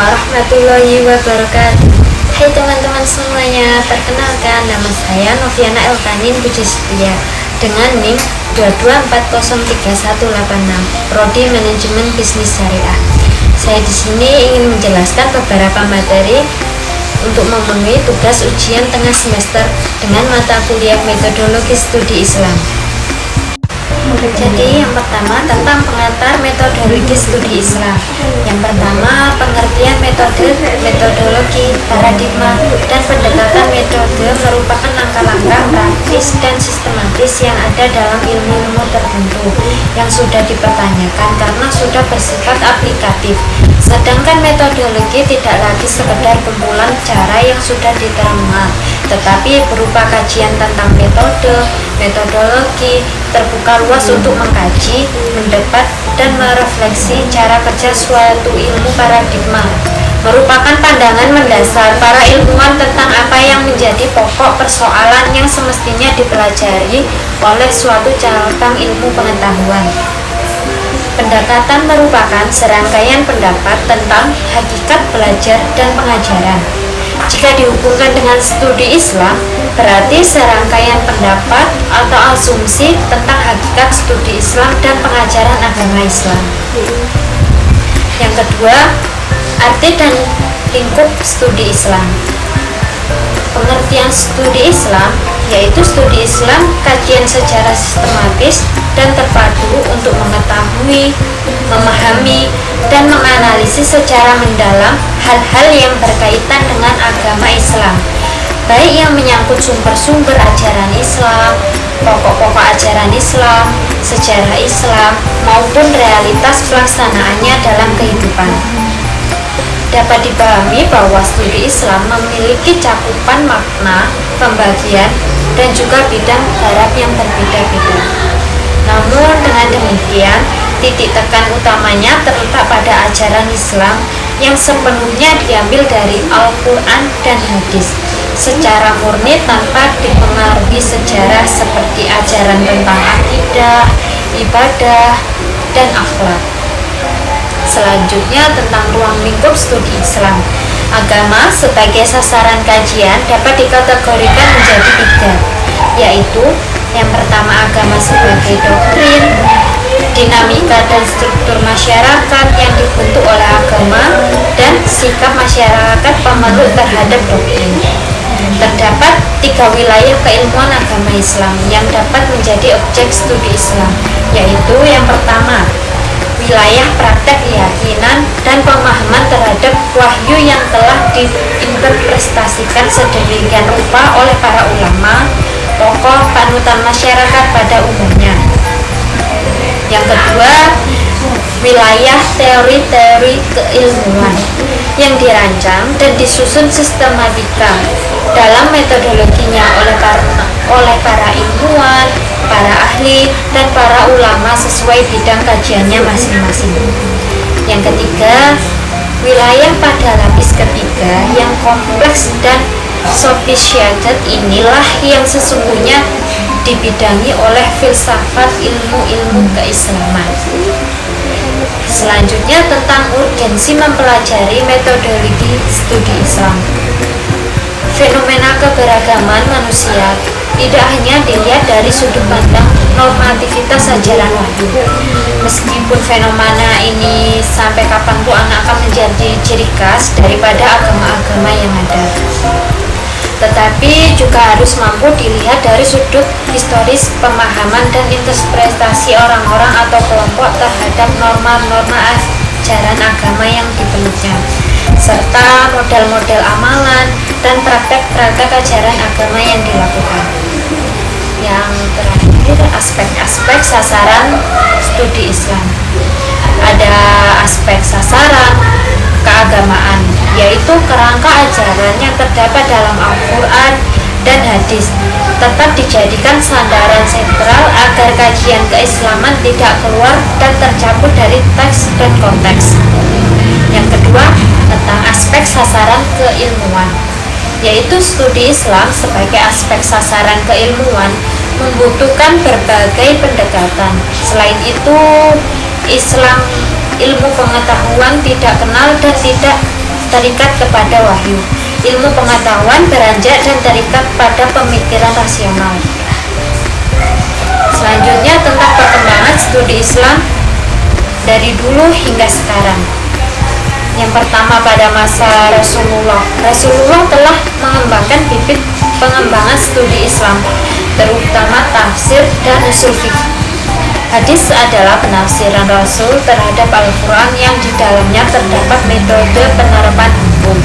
warahmatullahi wabarakatuh. Hai teman-teman semuanya, perkenalkan nama saya Noviana Elkanin Puji Setia dengan NIM 2240316, Prodi Manajemen Bisnis Syariah. Saya di sini ingin menjelaskan beberapa materi untuk memenuhi tugas ujian tengah semester dengan mata kuliah Metodologi Studi Islam. Jadi yang pertama tentang pengantar metodologi studi Islam. Yang pertama, pengertian metode, metodologi, paradigma, dan pendekatan metode merupakan langkah-langkah praktis dan sistematis yang ada dalam ilmu-ilmu tertentu yang sudah dipertanyakan karena sudah bersifat aplikatif. Sedangkan metodologi tidak lagi sekedar kumpulan cara yang sudah diterima, tetapi berupa kajian tentang metode, metodologi, terbuka luas untuk mengkaji, mendebat, dan merefleksi cara kerja suatu ilmu paradigma. Merupakan pandangan mendasar para ilmuwan tentang apa yang menjadi pokok persoalan yang semestinya dipelajari oleh suatu cabang ilmu pengetahuan. Pendekatan merupakan serangkaian pendapat tentang hakikat belajar dan pengajaran. Jika dihubungkan dengan studi Islam, berarti serangkaian pendapat atau asumsi tentang hakikat studi Islam dan pengajaran agama Islam. Yang kedua, arti dan lingkup studi Islam. Pengertian studi Islam yaitu studi Islam, kajian secara sistematis dan terpadu untuk mengetahui, memahami, dan menganalisis secara mendalam hal-hal yang berkaitan dengan agama Islam, baik yang menyangkut sumber-sumber ajaran Islam, pokok-pokok ajaran Islam, sejarah Islam, maupun realitas pelaksanaannya dalam kehidupan. Dapat dipahami bahwa studi Islam memiliki cakupan makna, pembagian, dan juga bidang garap yang berbeda-beda. Namun dengan demikian, titik tekan utamanya terletak pada ajaran Islam yang sepenuhnya diambil dari Al-Quran dan hadis secara murni tanpa dipengaruhi sejarah seperti ajaran tentang akidah, ibadah, dan akhlak. Selanjutnya tentang ruang lingkup studi Islam. Agama sebagai sasaran kajian dapat dikategorikan menjadi tiga, yaitu yang pertama agama sebagai doktrin, dinamika dan struktur masyarakat yang dibentuk oleh agama, dan sikap masyarakat pemeluk terhadap doktrin. Terdapat tiga wilayah keilmuan agama Islam yang dapat menjadi objek studi Islam, yaitu yang pertama, wilayah praktek keyakinan dan pemahaman terhadap wahyu yang telah diinterpretasikan sedemikian rupa oleh para ulama, tokoh panutan masyarakat pada umumnya. Yang kedua, wilayah teori-teori keilmuan yang dirancang dan disusun sistematika dalam metodologinya oleh para ilmuwan, para ahli, dan para ulama sesuai bidang kajiannya masing-masing. Yang ketiga, wilayah pada lapis ketiga yang kompleks dan sophisticated inilah yang sesungguhnya dibidangi oleh filsafat ilmu-ilmu keislaman. Selanjutnya tentang urgensi mempelajari metodologi studi Islam. Fenomena keberagaman manusia tidak hanya dilihat dari sudut pandang normativitas ajaran wahyu. Meskipun fenomena ini sampai kapanpun akan menjadi ciri khas daripada agama-agama yang ada, tetapi juga harus mampu dilihat dari sudut historis pemahaman dan interpretasi orang-orang atau kelompok terhadap norma-norma ajaran agama yang dipeluknya, serta model-model amalan dan praktek-praktek ajaran agama yang dilakukan. Yang terakhir, aspek-aspek sasaran studi Islam. Ada aspek sasaran keagamaan, yaitu kerangka ajaran yang terdapat dalam Al-Quran dan hadis tetap dijadikan sandaran sentral agar kajian keislaman tidak keluar dan tercampur dari teks dan konteks. Yang kedua, tentang aspek sasaran keilmuan, yaitu studi Islam sebagai aspek sasaran keilmuan membutuhkan berbagai pendekatan. Selain itu, Islam ilmu pengetahuan tidak kenal dan tidak terikat kepada wahyu. Ilmu pengetahuan beranjak dan terikat pada pemikiran rasional. Selanjutnya tentang perkembangan studi Islam dari dulu hingga sekarang. Yang pertama, pada masa Rasulullah telah mengembangkan bibit pengembangan studi Islam, terutama tafsir dan usul fikih. Hadis adalah penafsiran Rasul terhadap Al-Quran yang di dalamnya terdapat metode penerapan hukum.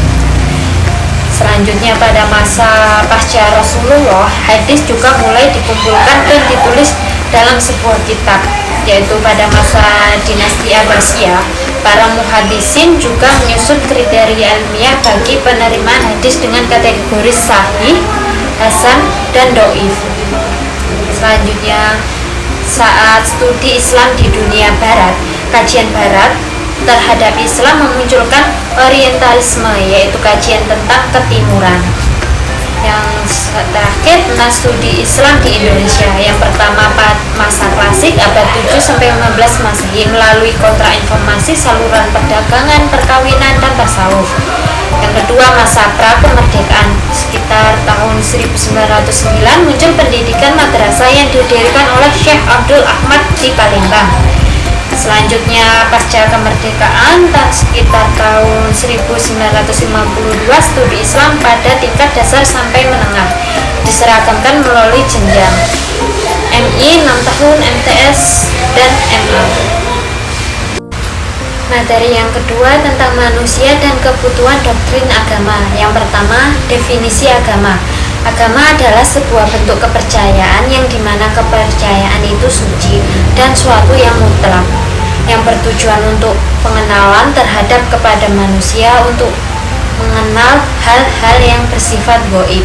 Selanjutnya, pada masa pasca Rasulullah, hadis juga mulai dikumpulkan dan ditulis dalam sebuah kitab, yaitu pada masa dinasti Abbasiyah. Para muhadisin juga menyusun kriteria ilmiah bagi penerimaan hadis dengan kategori sahih, hasan, dan doif. Selanjutnya, saat studi Islam di dunia barat, kajian barat terhadap Islam memunculkan orientalisme, yaitu kajian tentang ketimuran. Yang terakhir, tentang studi Islam di Indonesia. Yang pertama, masa klasik abad 7 sampai 15 Masehi melalui kontrainformasi, saluran perdagangan, perkawinan, dan tasawuf. Yang kedua, masa pra-kemerdekaan. Sekitar tahun 1909 muncul pendidikan madrasah yang didirikan oleh Syekh Abdul Ahmad di Palembang. Selanjutnya, pasca kemerdekaan sekitar tahun 1952, studi Islam pada tingkat dasar sampai menengah diseragamkan melalui jenjang MI 6 tahun, MTS, dan MA. Materi yang kedua tentang manusia dan kebutuhan doktrin agama. Yang pertama, definisi agama. Agama adalah sebuah bentuk kepercayaan yang dimana kepercayaan itu suci dan suatu yang mutlak, yang bertujuan untuk pengenalan terhadap kepada manusia untuk mengenal hal-hal yang bersifat gaib.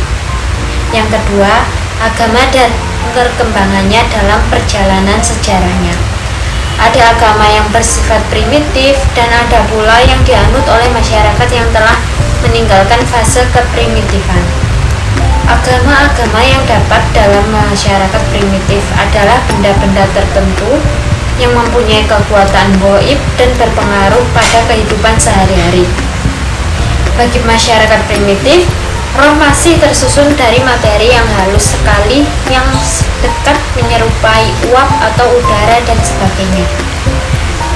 Yang kedua, agama dan perkembangannya dalam perjalanan sejarahnya. Ada agama yang bersifat primitif dan ada pula yang dianut oleh masyarakat yang telah meninggalkan fase keprimitifan. Agama-agama yang dapat dalam masyarakat primitif adalah benda-benda tertentu yang mempunyai kekuatan gaib dan berpengaruh pada kehidupan sehari-hari. Bagi masyarakat primitif, roh masih tersusun dari materi yang halus sekali, yang dekat menyerupai uap atau udara dan sebagainya.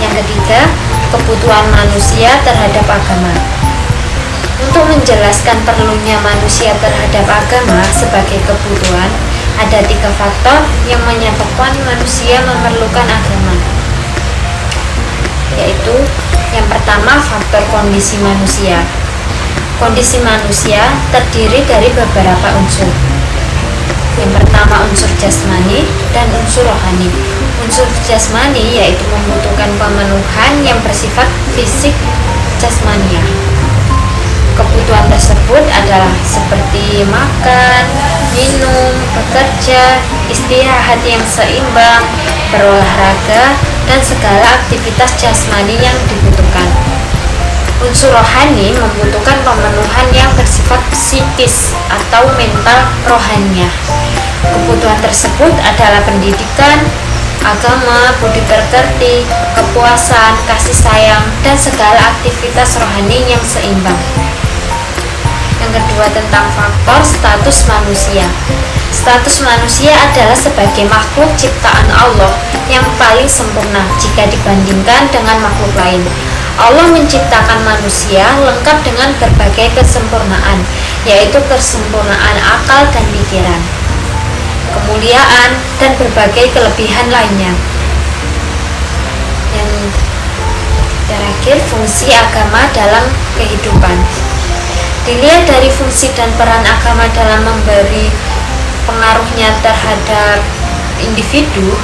Yang ketiga, kebutuhan manusia terhadap agama. Untuk menjelaskan perlunya manusia terhadap agama sebagai kebutuhan, ada 3 faktor yang menyebabkan manusia memerlukan agama, yaitu yang pertama, faktor kondisi manusia. Kondisi manusia terdiri dari beberapa unsur. Yang pertama, unsur jasmani dan unsur rohani. Unsur jasmani yaitu membutuhkan pemenuhan yang bersifat fisik jasmania. Kebutuhan tersebut adalah seperti makan, minum, bekerja, istirahat yang seimbang, berolahraga, dan segala aktivitas jasmani yang dibutuhkan. Unsur rohani membutuhkan pemenuhan yang bersifat psikis atau mental rohaniah. Kebutuhan tersebut adalah pendidikan, agama, budi pekerti, kepuasan, kasih sayang, dan segala aktivitas rohani yang seimbang. Yang kedua, tentang faktor status manusia. Status manusia adalah sebagai makhluk ciptaan Allah yang paling sempurna jika dibandingkan dengan makhluk lain. Allah menciptakan manusia lengkap dengan berbagai kesempurnaan, yaitu kesempurnaan akal dan pikiran, kemuliaan, dan berbagai kelebihan lainnya. Yang terakhir, fungsi agama dalam kehidupan. Dilihat dari fungsi dan peran agama dalam memberi pengaruhnya terhadap individu,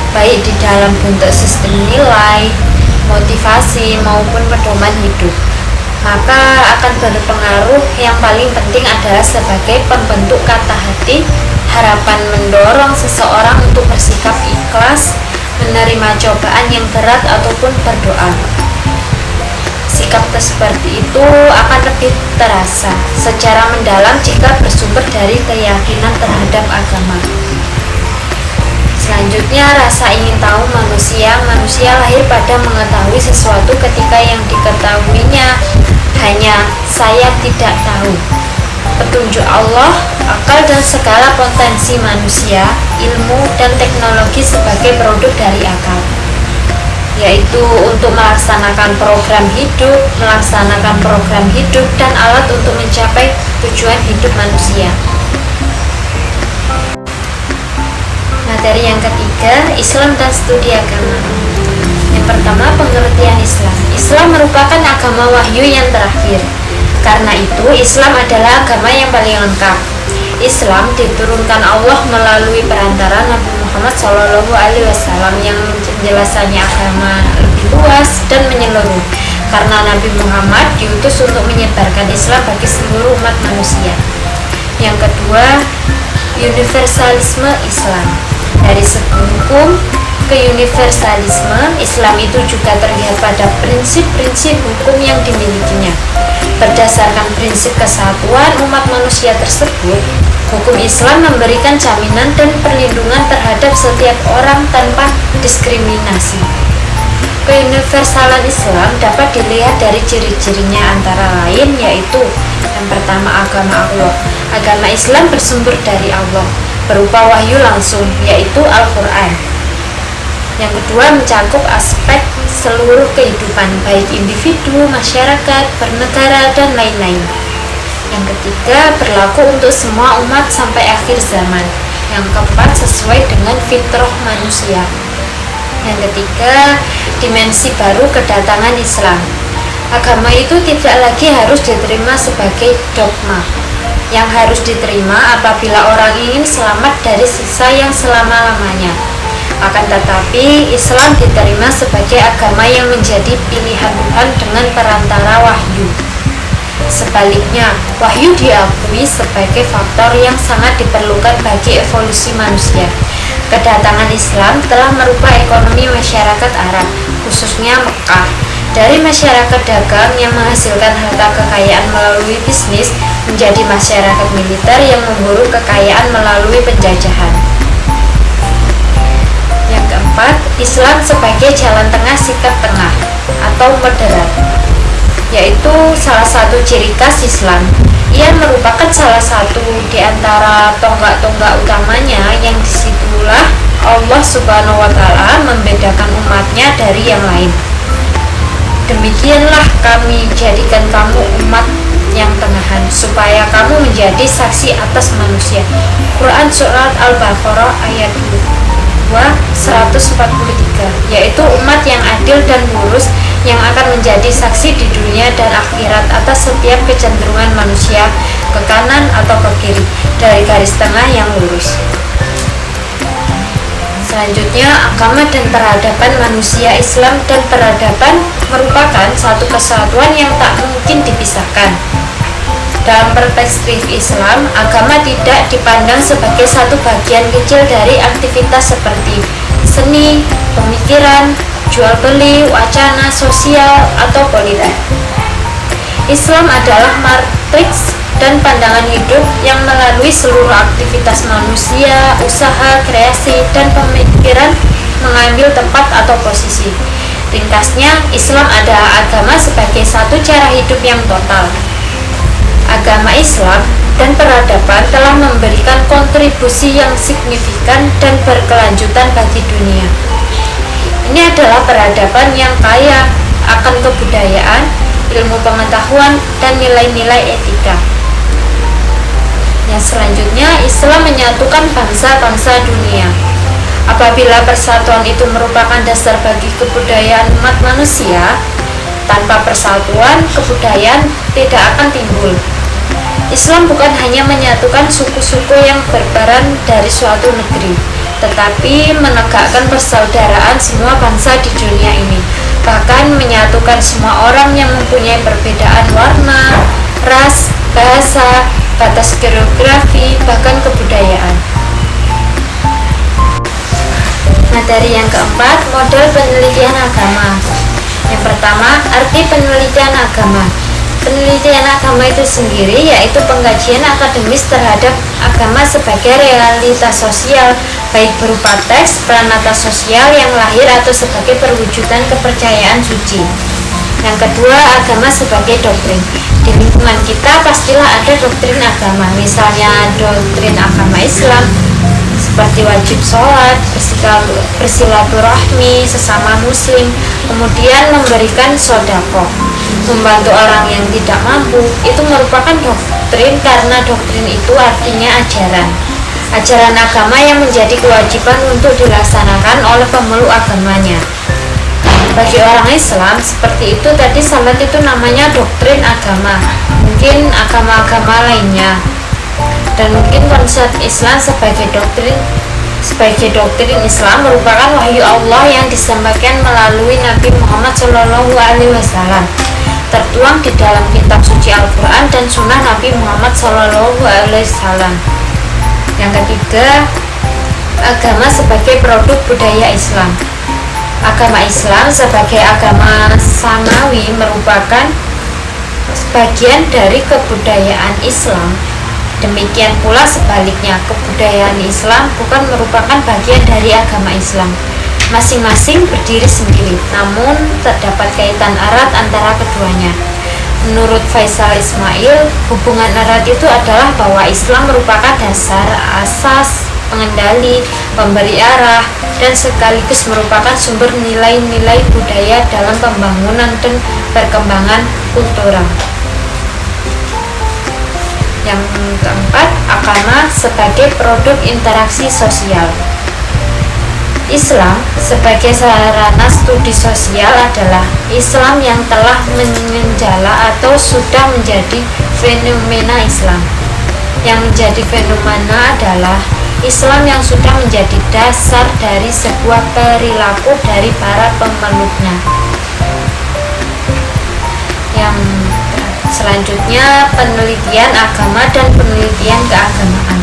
baik di dalam bentuk sistem nilai, motivasi, maupun pedoman hidup, maka akan berpengaruh. Yang paling penting adalah sebagai pembentuk kata hati, harapan mendorong seseorang untuk bersikap ikhlas, menerima cobaan yang berat ataupun berdoa. Sikap seperti itu akan lebih terasa secara mendalam jika bersumber dari keyakinan terhadap agama. Selanjutnya, rasa ingin tahu manusia. Manusia lahir pada mengetahui sesuatu ketika yang diketahuinya hanya saya tidak tahu. Petunjuk Allah, akal dan segala potensi manusia, ilmu dan teknologi sebagai produk dari akal, yaitu untuk melaksanakan program hidup dan alat untuk mencapai tujuan hidup manusia. Materi yang ketiga, Islam dan studi agama. Yang pertama, pengertian Islam. Islam merupakan agama wahyu yang terakhir. Karena itu, Islam adalah agama yang paling lengkap. Islam diturunkan Allah melalui perantara Nabi Muhammad SAW yang penjelasannya agama lebih luas dan menyeluruh. Karena Nabi Muhammad diutus untuk menyebarkan Islam bagi seluruh umat manusia. Yang kedua, universalisme Islam. Dari segi hukum ke universalisme, Islam itu juga terlihat pada prinsip-prinsip hukum yang dimilikinya. Berdasarkan prinsip kesatuan umat manusia tersebut, hukum Islam memberikan jaminan dan perlindungan terhadap setiap orang tanpa diskriminasi. Keuniversalan Islam dapat dilihat dari ciri-cirinya antara lain yaitu yang pertama, agama Allah. Agama Islam bersumber dari Allah, berupa wahyu langsung, yaitu Al-Quran. Yang kedua, mencakup aspek seluruh kehidupan, baik individu, masyarakat, bernegara, dan lain-lain. Yang ketiga, berlaku untuk semua umat sampai akhir zaman. Yang keempat, sesuai dengan fitrah manusia. Yang ketiga, dimensi baru kedatangan Islam. Agama itu tidak lagi harus diterima sebagai dogma. Yang harus diterima apabila orang ingin selamat dari siksa yang selama-lamanya. Akan tetapi, Islam diterima sebagai agama yang menjadi pilihan Tuhan dengan perantara wahyu. Sebaliknya, wahyu diakui sebagai faktor yang sangat diperlukan bagi evolusi manusia. Kedatangan Islam telah merubah ekonomi masyarakat Arab, khususnya Mekah, dari masyarakat dagang yang menghasilkan harta kekayaan melalui bisnis menjadi masyarakat militer yang memburu kekayaan melalui penjajahan. Yang keempat, Islam sebagai jalan tengah sikap tengah atau moderat, yaitu salah satu ciri khas Islam. Ia merupakan salah satu di antara tonggak-tonggak utamanya yang disitulah Allah Subhanahu wa Ta'ala membedakan umatnya dari yang lain. Demikianlah kami jadikan kamu umat yang tenahan, supaya kamu menjadi saksi atas manusia. Quran Surat Al-Baqarah ayat 143, yaitu umat yang adil dan lurus yang akan menjadi saksi di dunia dan akhirat atas setiap kecenderungan manusia ke kanan atau ke kiri dari garis tengah yang lurus. Selanjutnya, agama dan peradaban manusia. Islam dan peradaban merupakan satu kesatuan yang tak mungkin dipisahkan. Dalam perspektif Islam, agama tidak dipandang sebagai satu bagian kecil dari aktivitas seperti seni, pemikiran, jual beli, wacana sosial, atau politik. Islam adalah matriks dan pandangan hidup yang melalui seluruh aktivitas manusia, usaha, kreasi, dan pemikiran mengambil tempat atau posisi. Ringkasnya, Islam adalah agama sebagai satu cara hidup yang total. Agama Islam dan peradaban telah memberikan kontribusi yang signifikan dan berkelanjutan bagi dunia. Ini adalah peradaban yang kaya akan kebudayaan, ilmu pengetahuan, dan nilai-nilai etika. Yang selanjutnya, Islam menyatukan bangsa-bangsa dunia. Apabila persatuan itu merupakan dasar bagi kebudayaan umat manusia, tanpa persatuan, kebudayaan tidak akan timbul. Islam bukan hanya menyatukan suku-suku yang berperan dari suatu negeri, tetapi menegakkan persaudaraan semua bangsa di dunia ini, bahkan menyatukan semua orang yang mempunyai perbedaan warna, ras, bahasa, batas geografi, bahkan kebudayaan. Materi yang keempat, model penelitian agama. Yang pertama, arti penelitian agama. Penelitian agama itu sendiri yaitu pengkajian akademis terhadap agama sebagai realitas sosial, baik berupa teks, pranata sosial yang lahir atau sebagai perwujudan kepercayaan suci. Yang kedua, agama sebagai doktrin. Di lingkungan kita pastilah ada doktrin agama, misalnya doktrin agama Islam seperti wajib sholat, bersilaturahmi sesama muslim, kemudian memberikan sodako, membantu orang yang tidak mampu. Itu merupakan doktrin karena doktrin itu artinya ajaran agama yang menjadi kewajiban untuk dilaksanakan oleh pemeluk agamanya. Bagi orang Islam seperti itu tadi, salat itu namanya doktrin agama, mungkin agama-agama lainnya. Dan mungkin konsep Islam sebagai doktrin Islam merupakan wahyu Allah yang disampaikan melalui Nabi Muhammad SAW, tertuang di dalam kitab suci Al-Quran dan sunnah Nabi Muhammad SAW. Yang ketiga, agama sebagai produk budaya Islam. Agama Islam sebagai agama samawi merupakan sebagian dari kebudayaan Islam. Demikian pula sebaliknya, kebudayaan Islam bukan merupakan bagian dari agama Islam. Masing-masing berdiri sendiri, namun terdapat kaitan erat antara keduanya. Menurut Faisal Ismail, hubungan erat itu adalah bahwa Islam merupakan dasar, asas, pengendali, pemberi arah, dan sekaligus merupakan sumber nilai-nilai budaya dalam pembangunan dan perkembangan kultural. Yang keempat, agama sebagai produk interaksi sosial. Islam sebagai sarana studi sosial adalah Islam yang telah menjala atau sudah menjadi fenomena Islam. Yang menjadi fenomena adalah Islam yang sudah menjadi dasar dari sebuah perilaku dari para pemeluknya. Yang selanjutnya, penelitian agama dan penelitian keagamaan.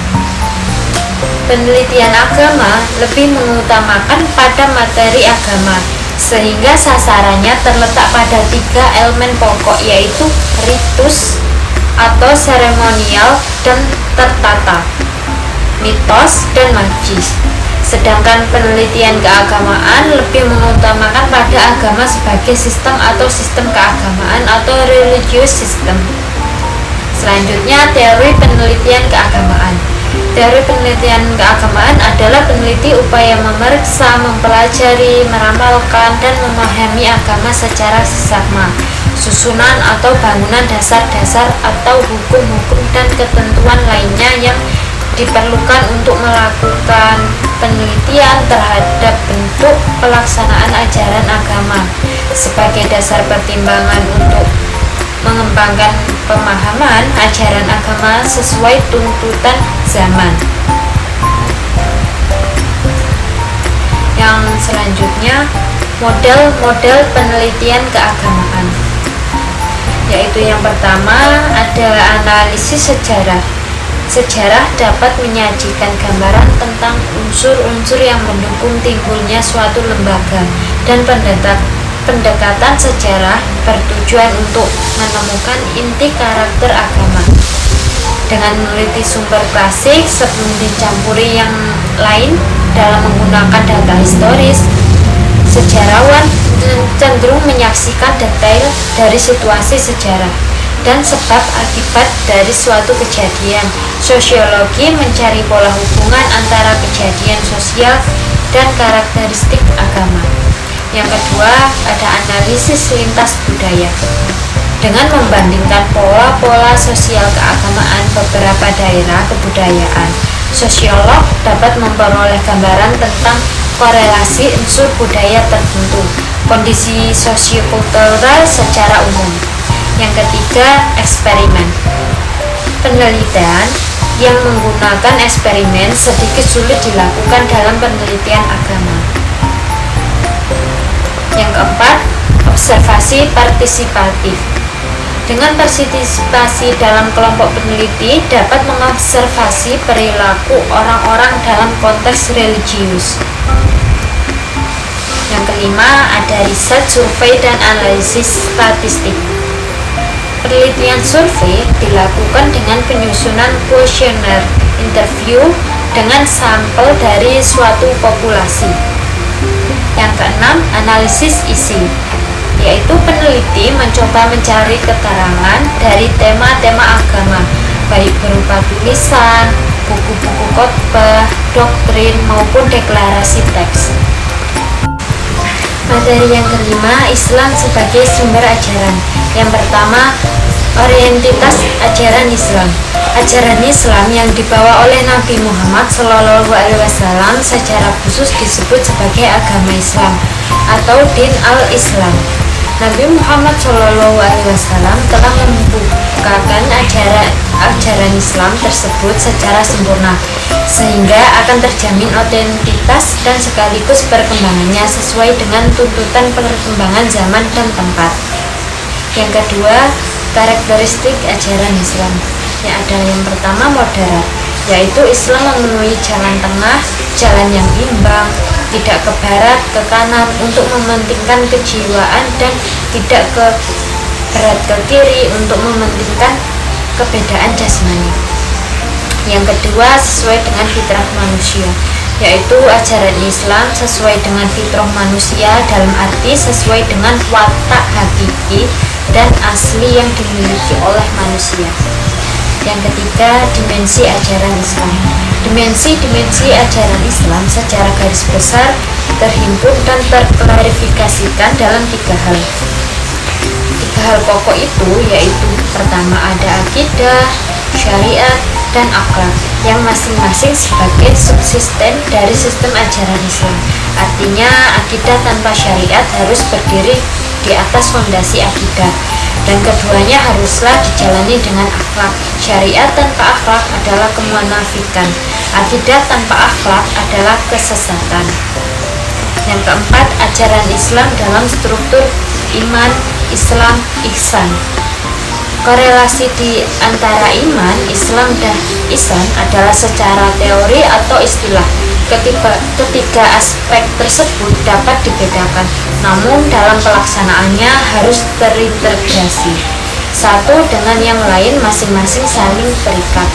Penelitian agama lebih mengutamakan pada materi agama, sehingga sasarannya terletak pada 3 elemen pokok, yaitu ritus atau seremonial dan tertata, mitos dan magis. Sedangkan penelitian keagamaan lebih mengutamakan pada agama sebagai sistem atau sistem keagamaan atau religious system. Selanjutnya, teori penelitian keagamaan. Teori penelitian keagamaan adalah peneliti upaya memeriksa, mempelajari, meramalkan, dan memahami agama secara seksama, susunan atau bangunan dasar-dasar atau hukum-hukum dan ketentuan lainnya yang diperlukan untuk melakukan penelitian terhadap bentuk pelaksanaan ajaran agama sebagai dasar pertimbangan untuk mengembangkan pemahaman ajaran agama sesuai tuntutan zaman. Yang selanjutnya, model-model penelitian keagamaan, yaitu yang pertama ada analisis sejarah. Sejarah dapat menyajikan gambaran tentang unsur-unsur yang mendukung timbulnya suatu lembaga, dan pendekatan sejarah bertujuan untuk menemukan inti karakter agama. Dengan meneliti sumber klasik sebelum dicampuri yang lain dalam menggunakan data historis, sejarawan cenderung menyaksikan detail dari situasi sejarah dan sebab akibat dari suatu kejadian. Sosiologi mencari pola hubungan antara kejadian sosial dan karakteristik agama. Yang kedua, ada analisis lintas budaya. Dengan membandingkan pola-pola sosial keagamaan beberapa daerah kebudayaan, sosiolog dapat memperoleh gambaran tentang korelasi unsur budaya tertentu, kondisi sosiokultural secara umum. Yang ketiga, eksperimen. Penelitian yang menggunakan eksperimen sedikit sulit dilakukan dalam penelitian agama. Yang keempat, observasi partisipatif. Dengan partisipasi dalam kelompok peneliti dapat mengobservasi perilaku orang-orang dalam konteks religius. Yang kelima, ada riset, survei, dan analisis statistik. Penelitian survei dilakukan dengan penyusunan kuesioner interview dengan sampel dari suatu populasi. Yang keenam, analisis isi. yaitu peneliti mencoba mencari keterangan dari tema-tema agama, baik berupa tulisan, buku-buku khotbah, doktrin, maupun deklarasi teks. Materi yang kelima, Islam sebagai sumber ajaran. Yang pertama, orientitas ajaran Islam. Ajaran Islam yang dibawa oleh Nabi Muhammad SAW secara khusus disebut sebagai agama Islam atau din al-Islam. Nabi Muhammad SAW telah membukakan ajaran Islam tersebut secara sempurna, sehingga akan terjamin otentitas dan sekaligus perkembangannya sesuai dengan tuntutan perkembangan zaman dan tempat. Yang kedua, karakteristik ajaran Islam. Yang adalah yang pertama, moderat, yaitu Islam memenuhi jalan tengah, jalan yang imbang, tidak ke barat, ke kanan, untuk mementingkan kejiwaan, dan tidak ke berat ke kiri untuk mementingkan kebedaan jasmani. Yang kedua, sesuai dengan fitrah manusia, yaitu ajaran Islam sesuai dengan fitrah manusia dalam arti sesuai dengan watak hakiki dan asli yang dimiliki oleh manusia. Yang ketiga, dimensi ajaran Islam. Dimensi ajaran Islam secara garis besar terhimpun dan terklarifikasikan dalam tiga hal. Tiga hal pokok itu yaitu pertama, ada akidah, syariat, dan akhlak yang masing-masing sebagai subsisten dari sistem ajaran Islam. Artinya, akidah tanpa syariat harus berdiri di atas fondasi akidah, dan keduanya haruslah dijalani dengan akhlak. Syariat tanpa akhlak adalah kemunafikan, akidah tanpa akhlak adalah kesesatan. Yang keempat, ajaran Islam dalam struktur iman, Islam, ihsan. Korelasi di antara iman, Islam, dan ihsan adalah secara teori atau istilah. Ketiga aspek tersebut dapat dibedakan, namun dalam pelaksanaannya harus terintegrasi satu dengan yang lain, masing-masing saling terikat.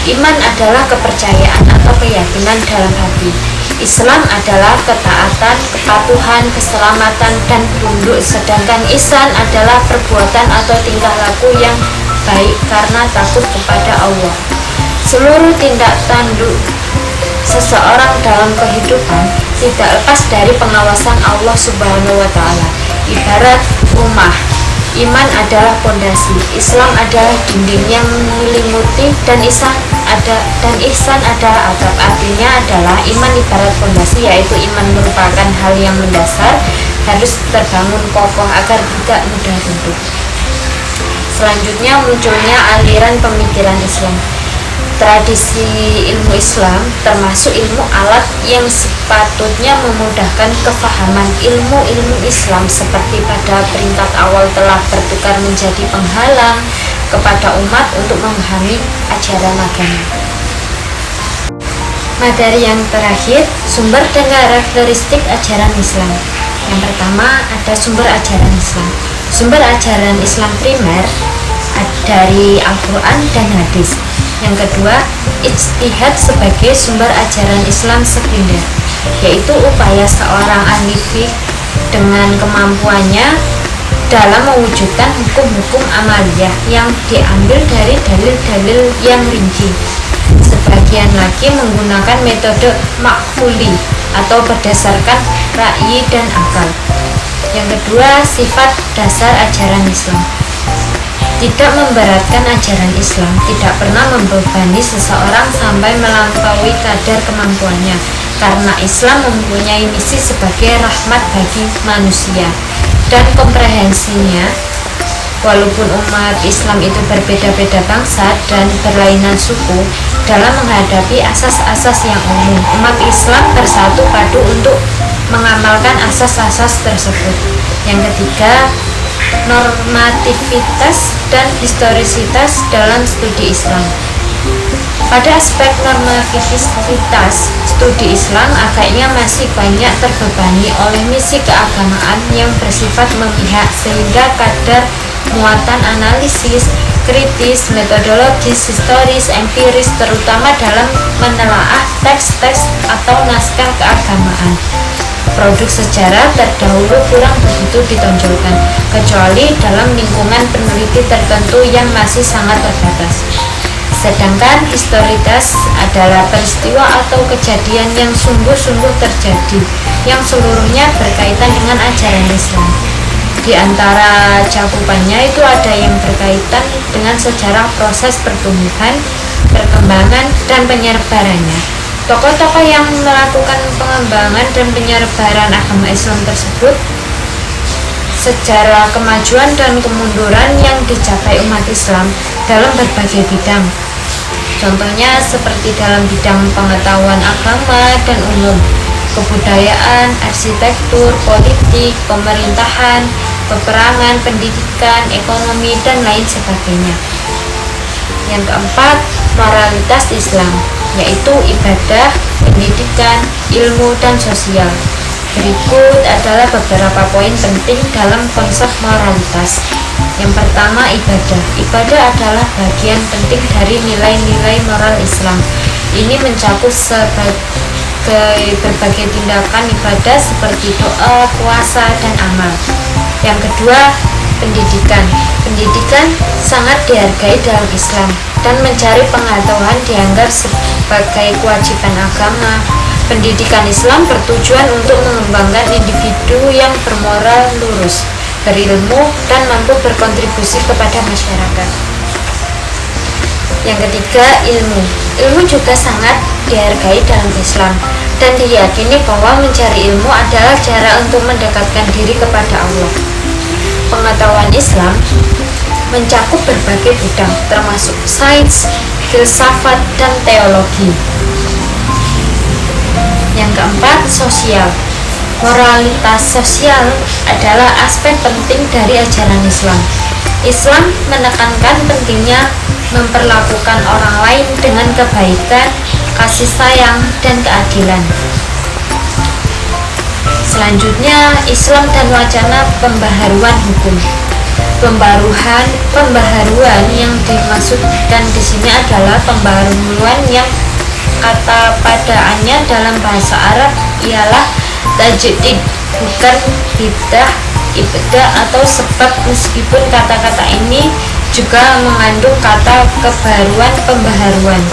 Iman adalah kepercayaan atau keyakinan dalam hati. Islam adalah ketaatan, kepatuhan, keselamatan, dan tunduk, sedangkan ihsan adalah perbuatan atau tingkah laku yang baik karena takut kepada Allah. Seluruh tindak tanduk seseorang dalam kehidupan tidak lepas dari pengawasan Allah Subhanahu wa Ta'ala. Ibarat rumah, iman adalah pondasi, Islam adalah dinding yang menyelimuti, dan ihsan adalah atap. Artinya adalah iman ibarat pondasi, yaitu iman merupakan hal yang mendasar, harus terbangun kokoh agar tidak mudah runtuh. Selanjutnya munculnya aliran pemikiran Islam. Tradisi ilmu Islam termasuk ilmu alat yang sepatutnya memudahkan kefahaman ilmu-ilmu Islam, seperti pada peringkat awal telah bertukar menjadi penghalang kepada umat untuk memahami ajaran agama. Materi yang terakhir, sumber dan karakteristik ajaran Islam. Yang pertama, ada sumber ajaran Islam. Sumber ajaran Islam primer dari Al-Quran dan hadis. Yang kedua, ijtihad sebagai sumber ajaran Islam sekunder, yaitu upaya seorang ahli fiqh dengan kemampuannya dalam mewujudkan hukum-hukum amaliyah yang diambil dari dalil-dalil yang rinci. Sebagian lagi menggunakan metode makhuli atau berdasarkan ra'yi dan akal. Yang kedua, sifat dasar ajaran Islam. Tidak memberatkan ajaran Islam, tidak pernah membebani seseorang sampai melampaui kadar kemampuannya, karena Islam mempunyai misi sebagai rahmat bagi manusia, dan komprehensinya. Walaupun umat Islam itu berbeda-beda bangsa dan berlainan suku, dalam menghadapi asas-asas yang umum, umat Islam bersatu padu untuk mengamalkan asas-asas tersebut. Yang ketiga, normativitas dan historisitas dalam studi Islam. Pada aspek normativitas studi Islam, agaknya masih banyak terbebani oleh misi keagamaan yang bersifat memihak, sehingga kadar muatan analisis, kritis, metodologis, historis, empiris, terutama dalam menelaah teks-teks atau naskah keagamaan. Produk sejarah terdahulu kurang begitu ditonjolkan, kecuali dalam lingkungan peneliti tertentu yang masih sangat terbatas. Sedangkan historitas adalah peristiwa atau kejadian yang sungguh-sungguh terjadi, yang seluruhnya berkaitan dengan ajaran Islam. Di antara cakupannya itu ada yang berkaitan dengan sejarah proses pertumbuhan, perkembangan, dan penyebarannya. Tokoh-tokoh yang melakukan pengembangan dan penyebaran agama Islam tersebut, sejarah kemajuan dan kemunduran yang dicapai umat Islam dalam berbagai bidang. Contohnya seperti dalam bidang pengetahuan agama dan umum, kebudayaan, arsitektur, politik, pemerintahan, peperangan, pendidikan, ekonomi, dan lain sebagainya. Yang keempat, moralitas Islam, yaitu ibadah, pendidikan, ilmu, dan sosial. Berikut adalah beberapa poin penting dalam konsep moralitas. Yang pertama, ibadah. Ibadah adalah bagian penting dari nilai-nilai moral Islam. Ini mencakup berbagai tindakan ibadah seperti doa, puasa, dan amal. Yang kedua, pendidikan. Pendidikan sangat dihargai dalam Islam, dan mencari pengetahuan dianggap sebagai kewajiban agama. Pendidikan Islam bertujuan untuk mengembangkan individu yang bermoral lurus, berilmu, dan mampu berkontribusi kepada masyarakat. Yang ketiga, ilmu. Ilmu juga sangat dihargai dalam Islam, dan diyakini bahwa mencari ilmu adalah cara untuk mendekatkan diri kepada Allah. Pengetahuan Islam mencakup berbagai bidang, termasuk sains, filsafat, dan teologi. Yang keempat, sosial. Moralitas sosial adalah aspek penting dari ajaran Islam. Islam menekankan pentingnya memperlakukan orang lain dengan kebaikan, kasih sayang, dan keadilan. Selanjutnya, Islam dan wacana pembaharuan hukum. Pembaharuan yang dimaksudkan di sini adalah pembaharuan yang kata padaannya dalam bahasa Arab ialah tajdid, bukan bidah, ibdah atau sebab, meskipun kata-kata ini juga mengandung kata kebaruan, pembaharuan,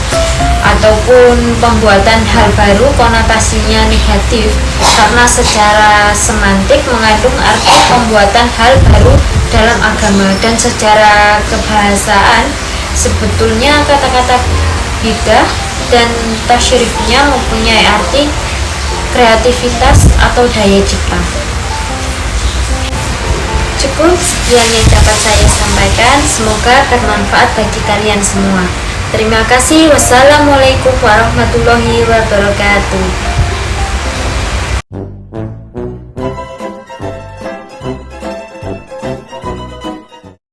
ataupun pembuatan hal baru. Konotasinya negatif karena secara semantik mengandung arti pembuatan hal baru dalam agama, dan secara kebahasaan sebetulnya kata-kata bidah dan tasyrifnya mempunyai arti kreativitas atau daya cipta. Cukup sekian yang dapat saya sampaikan, semoga bermanfaat bagi kalian semua. Terima kasih. Wassalamualaikum warahmatullahi wabarakatuh.